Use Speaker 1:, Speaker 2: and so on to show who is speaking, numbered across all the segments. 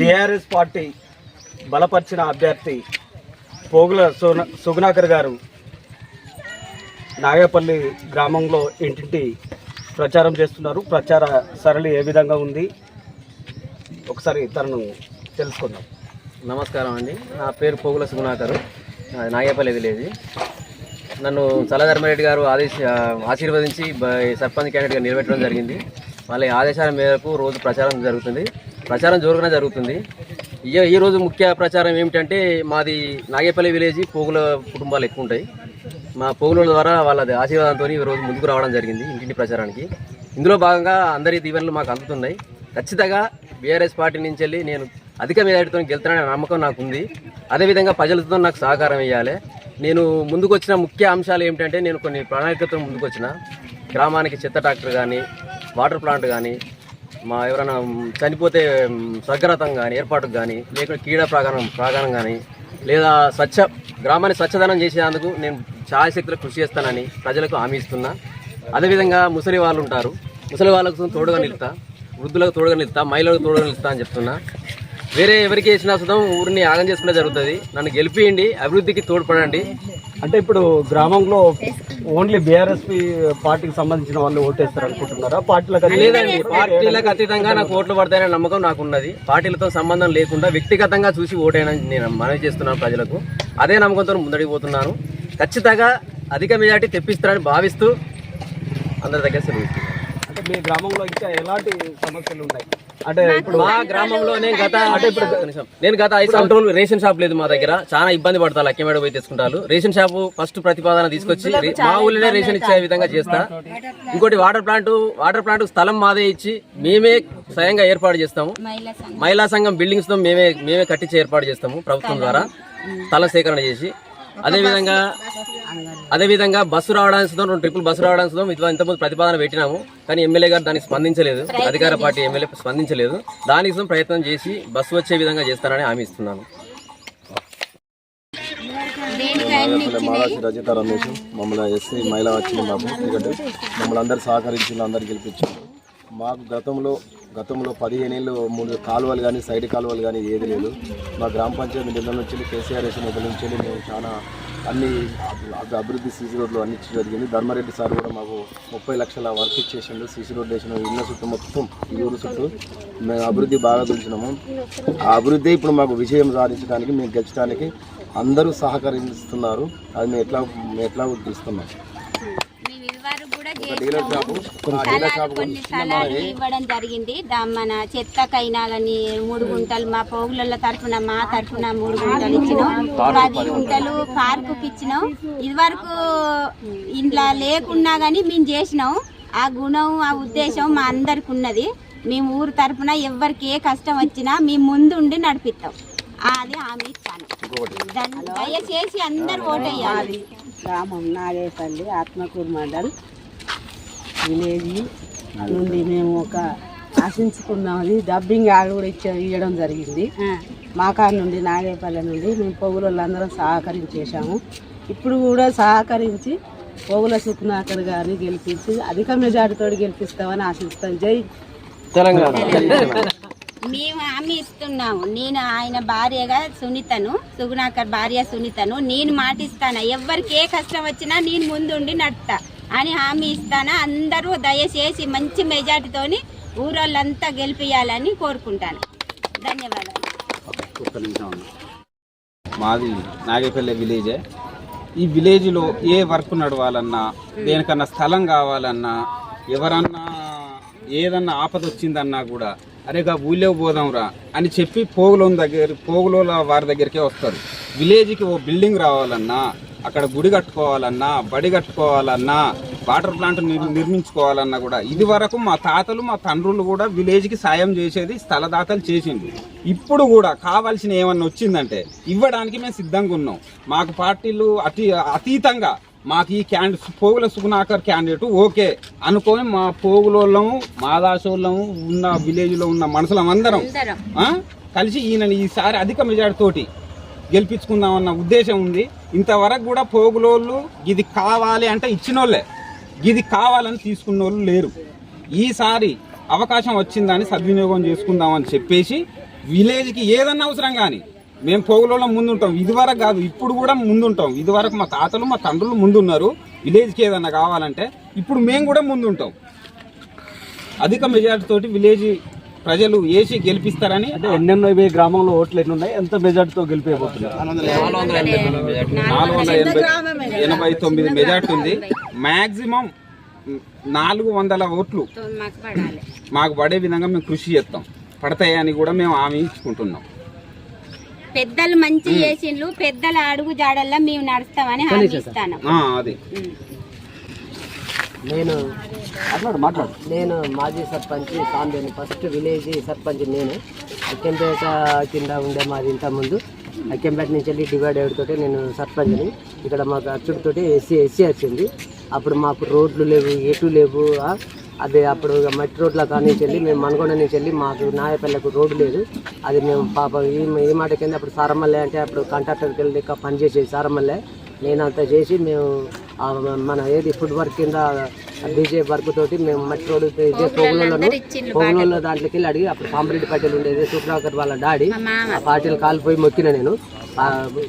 Speaker 1: TRS party బలపరిచిన అభ్యర్థి పోగుల సుగుణాకర్ గారు నాగేపల్లి గ్రామంలో ఇంటింటి ప్రచారం చేస్తున్నారు. ప్రచార సరళి ఏ విధంగా ఉంది ఒకసారి తనను తెలుసుకుందాం.
Speaker 2: నమస్కారం అండి, నా పేరు పోగుల సుగుణాకర్, నాగేపల్లి విలేజ్. నన్ను చల్లధర్మారెడ్డి గారు ఆశీర్వదించి సర్పంచ్ క్యాండిడేట్గా నిలబెట్టడం జరిగింది. వాళ్ళ ఆదేశాల మేరకు రోజు ప్రచారం జరుగుతుంది. ప్రచారం జోరుగానే జరుగుతుంది. ఈరోజు ముఖ్య ప్రచారం ఏమిటంటే, మాది నాగేపల్లి విలేజ్ పోగుల కుటుంబాలు ఎక్కువ ఉంటాయి. మా పోగుల ద్వారా వాళ్ళ ఆశీర్వాదంతో ఈరోజు ముందుకు రావడం జరిగింది ఇంటింటి ప్రచారానికి. ఇందులో భాగంగా అందరి దీవెనలు మాకు అందుతున్నాయి. ఖచ్చితంగా బీఆర్ఎస్ పార్టీ నుంచి వెళ్ళి నేను అధిక మెజారిటీతో గెలుతాననే నమ్మకం నాకు ఉంది. అదేవిధంగా ప్రజలతో నాకు సహకారం ఇవ్వాలి. నేను ముందుకు వచ్చిన ముఖ్య అంశాలు ఏమిటంటే, నేను కొన్ని ప్రణాళికలతో ముందుకు వచ్చిన గ్రామానికి చెత్త ట్రాక్టర్ కానీ, వాటర్ ప్లాంట్ కానీ, మా ఎవరైనా చనిపోతే స్వర్గరథం కానీ ఏర్పాటుకు కానీ, లేకుంటే క్రీడా ప్రాంగణం కానీ, లేదా గ్రామాన్ని స్వచ్ఛదనం చేసేందుకు నేను ఛాయశక్తిలో కృషి చేస్తానని ప్రజలకు హామీ ఇస్తున్నా. అదేవిధంగా ముసలి వాళ్ళు ఉంటారు, ముసలి వాళ్ళకు తోడుగా నిలుతా, వృద్ధులకు తోడుగా నిలుతా, మహిళలకు తోడుగా నిలుస్తా అని చెప్తున్నా. వేరే ఎవరికి వేసినా సుతం ఊరిని యాగం చేసుకునే జరుగుతుంది. నన్ను గెలిపియండి, అభివృద్ధికి తోడ్పడండి.
Speaker 1: అంటే ఇప్పుడు గ్రామంలో ఓన్లీ బీఆర్ఎస్ పార్టీకి సంబంధించిన వాళ్ళు ఓటేస్తారు అనుకుంటున్నారా?
Speaker 2: లేదండి, పార్టీలకు అతీతంగా నాకు ఓట్లు పడతాయనే నమ్మకం నాకు ఉన్నది. పార్టీలతో సంబంధం లేకుండా వ్యక్తిగతంగా చూసి ఓటేనని నేను మనవి చేస్తున్నాను ప్రజలకు. అదే నమ్మకంతో ముందడికి పోతున్నాను. ఖచ్చితంగా అధిక మెజార్టీ తెప్పిస్తారని భావిస్తూ అందరి దగ్గర సెలవు.
Speaker 1: అంటే మీ గ్రామంలో ఇంకా ఎలాంటి సమస్యలు ఉన్నాయి? అంటే ఇప్పుడు
Speaker 2: మా గ్రామంలో నేను గత 5 సంవత్సరాలు రేషన్ షాప్ లేదు మా దగ్గర. చాలా ఇబ్బంది పడతా, లక్ష్మీమేడ పోయి తెచ్చుకుంటారు. రేషన్ షాప్ ఫస్ట్ ప్రతిపాదన తీసుకొచ్చి మా ఊళ్ళోనే రేషన్ ఇచ్చే విధంగా చేస్తా. ఇంకోటి వాటర్ ప్లాంట్ స్థలం మాదే ఇచ్చి మేమే స్వయంగా ఏర్పాటు చేస్తాము. మహిళా సంఘం బిల్డింగ్స్ తో మేమే కట్టించి ఏర్పాటు చేస్తాము ప్రభుత్వం ద్వారా స్థల సేకరణ చేసి. అదేవిధంగా బస్సు రావడానికి 2 ట్రిపుల్ బస్సు రావడానికి ఇంతకుముందు ప్రతిపాదన పెట్టినాము. కానీ ఎమ్మెల్యే గారు దానికి స్పందించలేదు, అధికార పార్టీ ఎమ్మెల్యే స్పందించలేదు. దానికి ప్రయత్నం చేసి బస్సు వచ్చే విధంగా చేస్తానని హామీ ఇస్తున్నాను.
Speaker 3: రజిత రమేష్ మమ్మల్ని ఎస్సీ మహిళా వచ్చిన బాబు టికెట్ మమ్మల్ని అందరు సహకరించి అందరు గెలిపించారు. మాకు గతంలో 15 ఏళ్ళు 3 కాలువలు కానీ సైడ్ కాలువలు కానీ ఏది లేదు. మా గ్రామ పంచాయతీ నిధుల నుంచి కేసీఆర్ వేసిన నిధుల నుంచి మేము చాలా అన్ని అభివృద్ధి సీసీ రోడ్లు అన్ని జరిగింది. ధర్మారెడ్డి సార్ కూడా మాకు 30 లక్షల వర్క్ ఇచ్చేసిండు. సీసీ రోడ్లు వేసిన ఇళ్ళ చుట్టూ మొత్తం ఈ ఊరు చుట్టూ మేము అభివృద్ధి బాగా చూసినాము. ఆ అభివృద్ధి ఇప్పుడు మాకు విజయం సాధించడానికి మేము గెలిచడానికి అందరూ సహకరిస్తున్నారు. అది మేము ఎట్లా గుర్తిస్తున్నాం.
Speaker 4: కొన్ని స్థలాలు ఇవ్వడం జరిగింది. మన చెత్త కైనాలని 3 గుంటలు మా పోగుల తరఫున మా తరఫున 3 గుంటలు ఇచ్చినాం. 10 గుంటలు పార్కుకి ఇచ్చినాం. ఇది వరకు ఇంట్లో లేకున్నా కానీ మేము చేసినాం. ఆ గుణం ఆ ఉద్దేశం మా అందరికి ఉన్నది. మేము ఊరు తరఫున ఎవరికి ఏ కష్టం వచ్చినా మేము ముందుండి నడిపిస్తాం. అది హామీ ఇస్తాను. దయచేసి అందరు ఓటేయాలి.
Speaker 5: గ్రామం నాగేపల్లి ఆత్మకూరు మండల్ విలేజ్ నుండి మేము ఒక ఆశించుకున్నామని డబ్బింగ్ యాడ్ కూడా ఇవ్వడం జరిగింది. మా కాడ నుండి నాగేపల్లి నుండి మేము పోగులందరం సహకరించేసాము. ఇప్పుడు కూడా సహకరించి పోగుల సుగుణాకర్ గారిని గెలిపించి అధిక మెజార్టీతో గెలిపిస్తామని ఆశిస్తాం. జై
Speaker 2: తెలంగాణ.
Speaker 4: మేము హామీ ఇస్తున్నాము. నేను ఆయన భార్యగా సుగుణాకర్ భార్య సునీతను నేను మాటిస్తాను. ఎవరికి ఏ కష్టం వచ్చినా నేను ముందుండి నడుపుతా అని హామీ ఇస్తాను. అందరూ దయచేసి మంచి మెజార్టీతోని ఊరోళ్ళంతా గెలిపియాలని కోరుకుంటాను. ధన్యవాదాలు.
Speaker 6: మాది నాగేపల్లి విలేజే. ఈ విలేజ్లో ఏ వర్క్ నడవాలన్నా, దేనికన్నా స్థలం కావాలన్నా, ఎవరన్నా ఏదన్నా ఆపద వచ్చిందన్నా కూడా అరేగా ఊళ్ళో పోదాంరా అని చెప్పి పోగుల వారి దగ్గరికే వస్తారు. విలేజ్కి ఓ బిల్డింగ్ రావాలన్నా, అక్కడ గుడి కట్టుకోవాలన్నా, బడి కట్టుకోవాలన్నా, వాటర్ ప్లాంట్ నిర్మించుకోవాలన్నా కూడా ఇది వరకు మా తాతలు మా తండ్రులు కూడా విలేజ్కి సాయం చేసేది స్థలదాతలు చేసింది. ఇప్పుడు కూడా కావాల్సిన ఏమన్నా వచ్చిందంటే ఇవ్వడానికి మేము సిద్ధంగా ఉన్నాం. మాకు పార్టీలు అతీతంగా మాకు ఈ పోగుల సుగుణాకర్ క్యాండిడేట్ ఓకే అనుకొని మా పోగులోళ్ళము మాదాసోళ్ళము ఉన్న విలేజ్లో ఉన్న మనుషులమందరం కలిసి ఈయనని ఈసారి అధిక మెజార్టీతోటి గెలిపించుకుందామన్న ఉద్దేశం ఉంది. ఇంతవరకు కూడా పోగులోళ్ళు ఇది కావాలి అంటే ఇచ్చినోళ్ళే, ఇది కావాలని తీసుకున్న వాళ్ళు లేరు. ఈసారి అవకాశం వచ్చిందని సద్వినియోగం చేసుకుందామని చెప్పేసి విలేజ్కి ఏదన్నా అవసరం కానీ మేము పోగులలో ముందుంటాం. ఇదివరకు కాదు, ఇప్పుడు కూడా ముందుంటాం. ఇదివరకు మా తాతలు మా తండ్రులు ముందున్నారు. విలేజ్కి ఏదన్నా కావాలంటే ఇప్పుడు మేము కూడా ముందుంటాం. అధిక మెజార్టీ తోటి విలేజ్ ప్రజలు వేసి గెలిపిస్తారని.
Speaker 1: అంటే ఎన్నెన్నో ఈ గ్రామంలో ఓట్లు ఎన్ని ఉన్నాయి, ఎంత మెజార్టీతో గెలిపిపోతున్నారు?
Speaker 6: 489 మెజార్టీ ఉంది. మ్యాక్సిమం 400 ఓట్లు మాకు పడే విధంగా మేము కృషి చేస్తాం. పడతాయని కూడా మేము హామీ ఇచ్చుకుంటున్నాం.
Speaker 4: పెద్దలు మంచి చేసిండ్రు, పెద్దల అడుగు జాడల్లో మేము నడుస్తామని హామీస్తాను.
Speaker 6: అది
Speaker 7: నేను మాజీ సర్పంచ్ సాంబేని, ఫస్ట్ విలేజ్ సర్పంచ్ నేను. అక్కెంపేట కింద ఉండే మాది ఇంతకుముందు. అక్కెంపేట నుంచి వెళ్ళి డివైడ్ అయ్యతోటి నేను సర్పంచ్ని. ఇక్కడ మాకు అచ్చుడితోటి ఎస్సీ వచ్చింది. అప్పుడు మాకు రోడ్లు లేవు, ఎటు లేవు. అదే అప్పుడు మట్టి రోడ్ల కానించి వెళ్ళి మేము మనగొండ నుంచి వెళ్ళి మాకు నాయపల్లెకు రోడ్డు లేదు. అది మేము పాప ఈ మాట కింద అప్పుడు సారమల్లె అంటే అప్పుడు కాంట్రాక్టర్కి వెళ్ళి పనిచేసేది సారమల్లె. నేను అంతా చేసి మేము మన ఏది ఫుడ్ వర్క్ కింద బీజే వర్క్ తోటి మేము మట్టి రోడ్డు ఇదే పొగులలో దాంట్లోకి వెళ్ళి అడిగి అప్పుడు కాంపిరెడ్డి పార్టీలు ఉండేది సుప్రాకర్ వాళ్ళ డాడీ. ఆ పార్టీలు కాలిపోయి మొక్కిన నేను.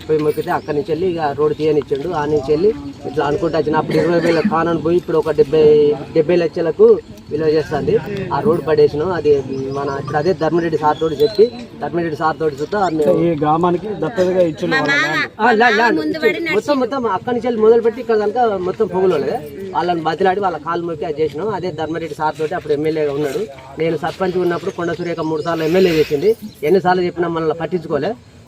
Speaker 7: పోయి మొక్కితే అక్కడి నుంచి వెళ్ళి ఇక రోడ్డు తీయనిచ్చిండు. ఆ నుంచి వెళ్ళి ఇట్లా అనుకుంటా వచ్చిన అప్పుడు 20,000 కానని పోయి ఇప్పుడు ఒక 70 లక్షలకు విలువ చేస్తుంది. ఆ రోడ్డు పడేసినాం. అది మన ఇప్పుడు అదే ధర్మరెడ్డి సార్ తోటి చెప్పి ధర్మరెడ్డి సార్ తోటి చూస్తా
Speaker 1: ఈ గ్రామానికి దత్తతగా ఇచ్చిన
Speaker 7: మొత్తం అక్కడి నుంచి వెళ్ళి మొదలుపెట్టి ఇక్కడ కనుక మొత్తం పొగులోనే వాళ్ళని బతిలాడి వాళ్ళ కాలు మొక్కి అది చేసినాం. అదే ధర్మరెడ్డి సార్ తోటి అప్పుడు ఎమ్మెల్యేగా ఉన్నాడు. నేను సర్పంచ్ ఉన్నప్పుడు కొండ సురేఖ 3 సార్లు ఎమ్మెల్యే చేసింది. ఎన్నిసార్లు చెప్పినా మనల్ని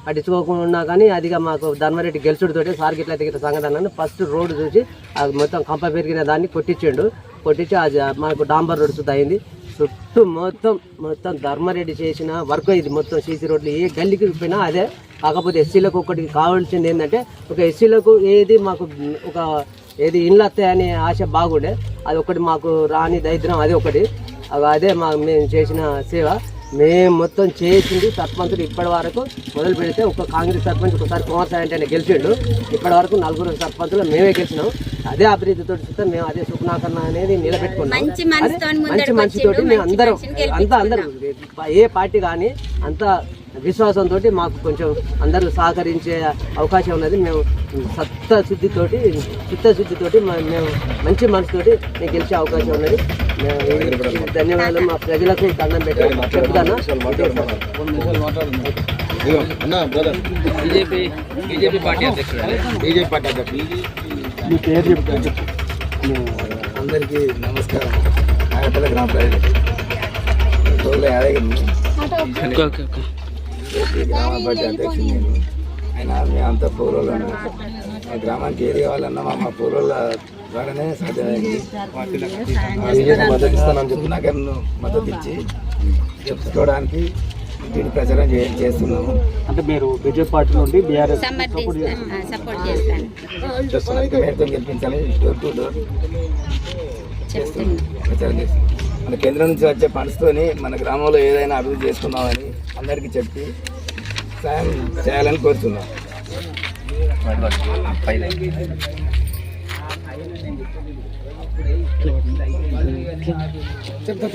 Speaker 7: పట్టించుకోకుండా కానీ అదిగా మాకు ధర్మరెడ్డి గెలుచుడితోటి సార్కి ఇట్లా తిగిన సంగతి ఫస్ట్ రోడ్డు చూసి అది మొత్తం కంప పెరిగిన దాన్ని కొట్టించిండు. కొట్టించి అది మాకు డాంబర్ రోడ్డు చుట్టూ అయింది. చుట్టూ మొత్తం ధర్మరెడ్డి చేసిన వర్క్ ఇది. మొత్తం సీసీ రోడ్లు ఏ గల్లీకి పోయినా అదే. కాకపోతే ఎస్సీలకు ఒకటి కావాల్సింది ఏంటంటే ఒక ఎస్సీలకు ఏది మాకు ఒక ఏది ఇండ్లు వస్తాయనే ఆశ బాగుండే. అది ఒకటి మాకు రాని దరిద్రం అది ఒకటి. అదే మేము చేసిన సేవ. మేము మొత్తం చేసింది సర్పంచులు ఇప్పటి వరకు మొదలు పెడితే ఒక కాంగ్రెస్ సర్పంచ్ ఒకసారి కుమార్ సాయి అంటే గెలిచిండు. ఇప్పటి వరకు 4 సర్పంచులు మేమే గెలిచినాం. అదే అభివృద్ధితో చూస్తే మేము అదే సుఖనాకరణ అనేది నిలబెట్టుకున్నాం. మంచి మనిషితోటి మేము అందరం అందరూ ఏ పార్టీ కానీ అంత విశ్వాసంతో మాకు కొంచెం అందరూ సహకరించే అవకాశం ఉన్నది. మేము చిత్తశుద్ధితోటి మేము మంచి మనసుతోటి నేను గెలిచే అవకాశం ఉన్నది. ధన్యవాదాలు. మా ప్రజలకు దండం పెట్టి చెప్తాను.
Speaker 2: బీజేపీ పార్టీ అధ్యక్షుడు.
Speaker 1: మీ పేరు చెప్తాను.
Speaker 8: అందరికీ నమస్కారం. నాగపల్లి గ్రామ ప్రజలు గ్రామ పార్టీ అధ్యక్షుడు నేను. అయినా మేమంతా పూర్వలను మా గ్రామానికి ఏది కావాలన్నా మా పూర్వల ద్వారానే సాధ్యమైంది. మద్దతు ఇస్తానని చెప్పి నాకు మద్దతు ఇచ్చి చెప్పుకోవడానికి దీన్ని ప్రచారం చేస్తున్నాము.
Speaker 1: అంటే మీరు బీజేపీ పార్టీ నుండి బీఆర్ఎస్
Speaker 8: మేరతో గెలిపించాలి. డోర్ టు డోర్ చేస్తున్నాం, ప్రచారం చేస్తున్నాం. మన కేంద్రం నుంచి వచ్చే ఫండ్స్తోని మన గ్రామంలో ఏదైనా అభివృద్ధి చేసుకుందామని అందరికీ చెప్పి సాయం చేయాలని కోరుతున్నాం. చెప్తా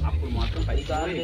Speaker 6: అప్పుడు మాత్రం 5 సార్లు